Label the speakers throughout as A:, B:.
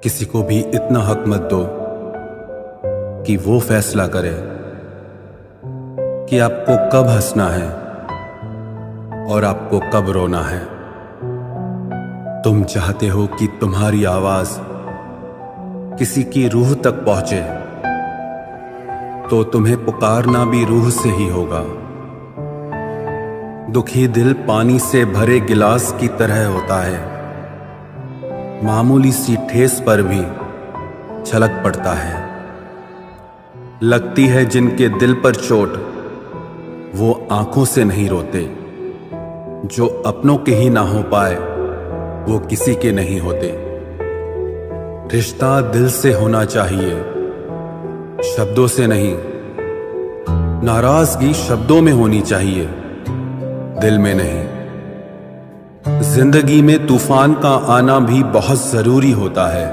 A: किसी को भी इतना हक मत दो कि वो फैसला करे कि आपको कब हंसना है और आपको कब रोना है। तुम चाहते हो कि तुम्हारी आवाज किसी की रूह तक पहुंचे, तो तुम्हें पुकारना भी रूह से ही होगा। दुखी दिल पानी से भरे गिलास की तरह होता है, मामूली सी ठेस पर भी छलक पड़ता है। लगती है जिनके दिल पर चोट, वो आंखों से नहीं रोते। जो अपनों के ही ना हो पाए, वो किसी के नहीं होते। रिश्ता दिल से होना चाहिए, शब्दों से नहीं। नाराजगी शब्दों में होनी चाहिए, दिल में नहीं। जिंदगी में तूफान का आना भी बहुत जरूरी होता है,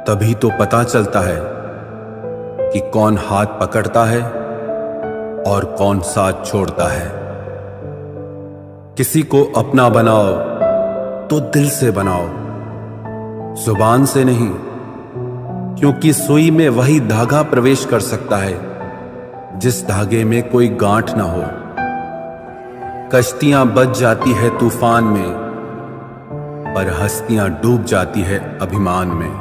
A: तभी तो पता चलता है कि कौन हाथ पकड़ता है और कौन साथ छोड़ता है। किसी को अपना बनाओ तो दिल से बनाओ, जुबान से नहीं, क्योंकि सुई में वही धागा प्रवेश कर सकता है जिस धागे में कोई गांठ ना हो। कश्तियां बच जाती है तूफान में, पर हस्तियां डूब जाती है अभिमान में।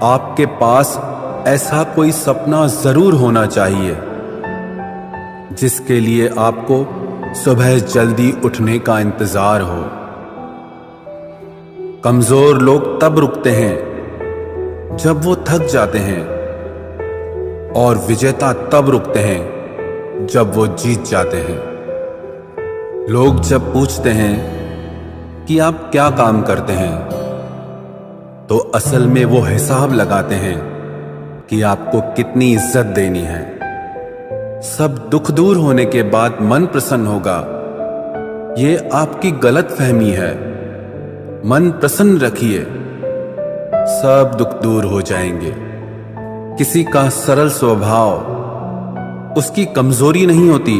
A: आपके पास ऐसा कोई सपना जरूर होना चाहिए जिसके लिए आपको सुबह जल्दी उठने का इंतजार हो। कमजोर लोग तब रुकते हैं जब वो थक जाते हैं, और विजेता तब रुकते हैं जब वो जीत जाते हैं। लोग जब पूछते हैं कि आप क्या काम करते हैं, तो असल में वो हिसाब लगाते हैं कि आपको कितनी इज्जत देनी है। सब दुख दूर होने के बाद मन प्रसन्न होगा, ये आपकी गलत फहमी है। मन प्रसन्न रखिए, सब दुख दूर हो जाएंगे। किसी का सरल स्वभाव उसकी कमजोरी नहीं होती,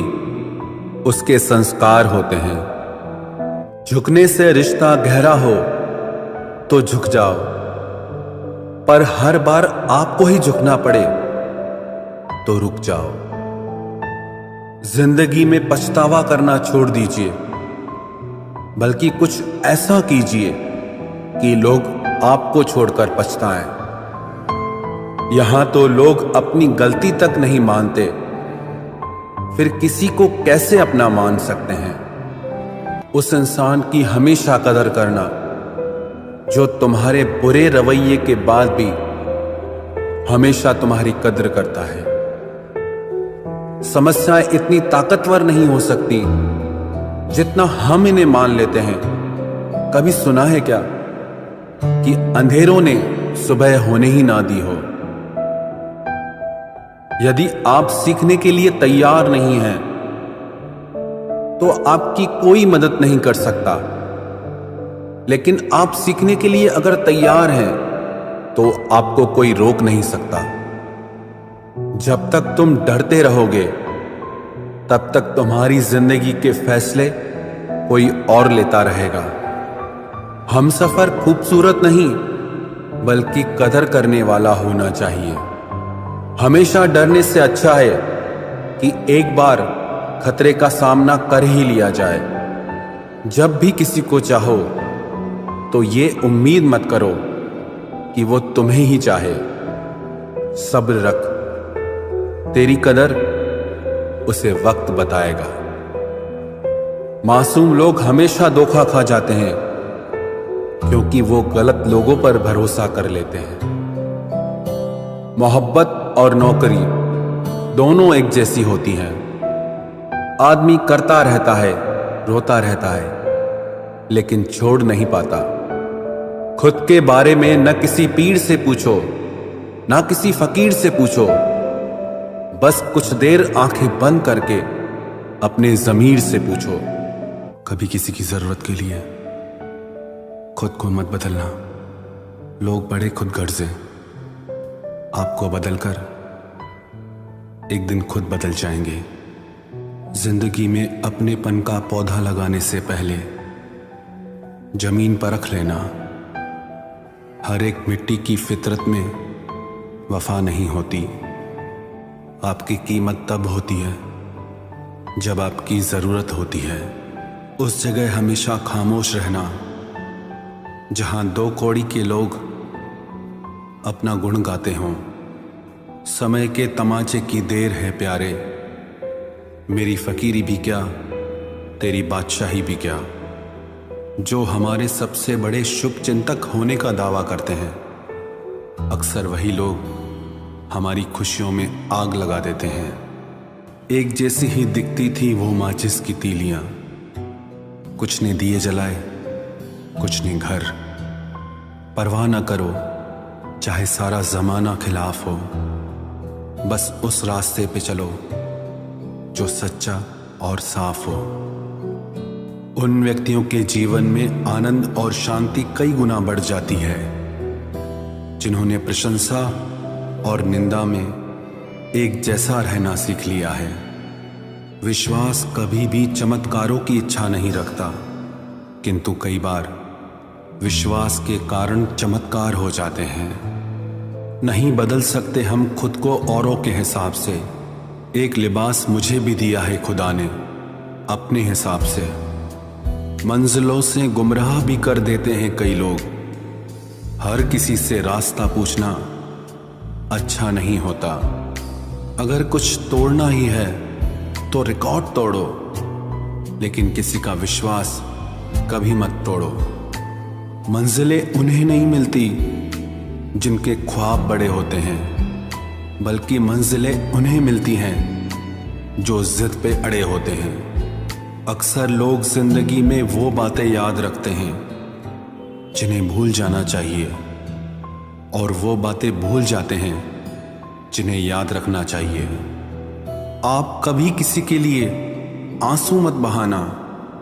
A: उसके संस्कार होते हैं। झुकने से रिश्ता गहरा हो तो झुक जाओ, पर हर बार आपको ही झुकना पड़े तो रुक जाओ। जिंदगी में पछतावा करना छोड़ दीजिए, बल्कि कुछ ऐसा कीजिए कि लोग आपको छोड़कर पछताएं। यहां तो लोग अपनी गलती तक नहीं मानते, फिर किसी को कैसे अपना मान सकते हैं। उस इंसान की हमेशा कदर करना जो तुम्हारे बुरे रवैये के बाद भी हमेशा तुम्हारी कदर करता है। समस्याएं इतनी ताकतवर नहीं हो सकती जितना हम इन्हें मान लेते हैं। कभी सुना है क्या कि अंधेरों ने सुबह होने ही ना दी हो? यदि आप सीखने के लिए तैयार नहीं हैं, तो आपकी कोई मदद नहीं कर सकता। लेकिन आप सीखने के लिए अगर तैयार हैं, तो आपको कोई रोक नहीं सकता। जब तक तुम डरते रहोगे, तब तक तुम्हारी जिंदगी के फैसले कोई और लेता रहेगा। हमसफर खूबसूरत नहीं, बल्कि कदर करने वाला होना चाहिए। हमेशा डरने से अच्छा है कि एक बार खतरे का सामना कर ही लिया जाए। जब भी किसी को चाहो, तो ये उम्मीद मत करो कि वो तुम्हें ही चाहे। सब्र रख, तेरी कदर उसे वक्त बताएगा। मासूम लोग हमेशा धोखा खा जाते हैं, क्योंकि वो गलत लोगों पर भरोसा कर लेते हैं। मोहब्बत और नौकरी दोनों एक जैसी होती हैं। आदमी करता रहता है, रोता रहता है, लेकिन छोड़ नहीं पाता। खुद के बारे में न किसी पीर से पूछो, ना किसी फकीर से पूछो। बस कुछ देर आंखें बंद करके अपने ज़मीर से पूछो। कभी किसी की जरूरत के लिए खुद को मत बदलना। लोग बड़े खुद गर्ज हैं, आपको बदलकर एक दिन खुद बदल जाएंगे। जिंदगी में अपनेपन का पौधा लगाने से पहले जमीन परख लेना, हर एक मिट्टी की फितरत में वफा नहीं होती। आपकी कीमत तब होती है जब आपकी ज़रूरत होती है। उस जगह हमेशा खामोश रहना जहां दो कौड़ी के लोग अपना गुण गाते हों। समय के तमाचे की देर है प्यारे, मेरी फ़कीरी भी क्या तेरी बादशाही भी क्या। जो हमारे सबसे बड़े शुभ चिंतक होने का दावा करते हैं, अक्सर वही लोग हमारी खुशियों में आग लगा देते हैं। एक जैसी ही दिखती थी वो माचिस की तीलियां, कुछ ने दिए जलाए कुछ ने घर। परवाह न करो चाहे सारा जमाना खिलाफ हो, बस उस रास्ते पे चलो जो सच्चा और साफ हो। उन व्यक्तियों के जीवन में आनंद और शांति कई गुना बढ़ जाती है जिन्होंने प्रशंसा और निंदा में एक जैसा रहना सीख लिया है। विश्वास कभी भी चमत्कारों की इच्छा नहीं रखता, किंतु कई बार विश्वास के कारण चमत्कार हो जाते हैं। नहीं बदल सकते हम खुद को औरों के हिसाब से। एक लिबास मुझे भी दिया है खुदा ने अपने हिसाब से। मंजिलों से गुमराह भी कर देते हैं कई लोग। हर किसी से रास्ता पूछना अच्छा नहीं होता। अगर कुछ तोड़ना ही है तो रिकॉर्ड तोड़ो, लेकिन किसी का विश्वास कभी मत तोड़ो। मंजिलें उन्हें नहीं मिलती जिनके ख्वाब बड़े होते हैं, बल्कि मंजिलें उन्हें मिलती हैं जो जिद पे अड़े होते हैं। अक्सर लोग जिंदगी में वो बातें याद रखते हैं जिन्हें भूल जाना चाहिए, और वो बातें भूल जाते हैं जिन्हें याद रखना चाहिए। आप कभी किसी के लिए आंसू मत बहाना,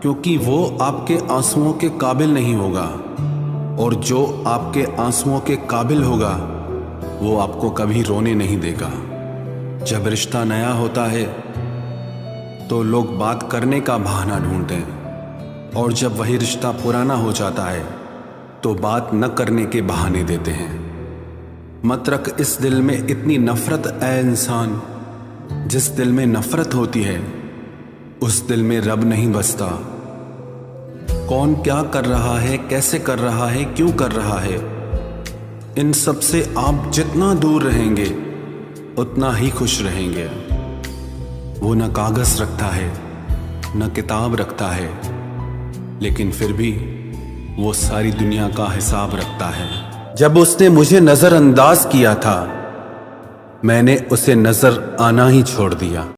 A: क्योंकि वो आपके आंसुओं के काबिल नहीं होगा, और जो आपके आंसुओं के काबिल होगा वो आपको कभी रोने नहीं देगा। जब रिश्ता नया होता है तो लोग बात करने का बहाना ढूंढते हैं, और जब वही रिश्ता पुराना हो जाता है तो बात न करने के बहाने देते हैं। मत रख इस दिल में इतनी नफरत ऐ इंसान, जिस दिल में नफरत होती है उस दिल में रब नहीं बसता। कौन क्या कर रहा है, कैसे कर रहा है, क्यों कर रहा है, इन सब से आप जितना दूर रहेंगे उतना ही खुश रहेंगे। वो न कागज रखता है न किताब रखता है, लेकिन फिर भी वो सारी दुनिया का हिसाब रखता है। जब उसने मुझे नजरअंदाज किया था, मैंने उसे नजर आना ही छोड़ दिया।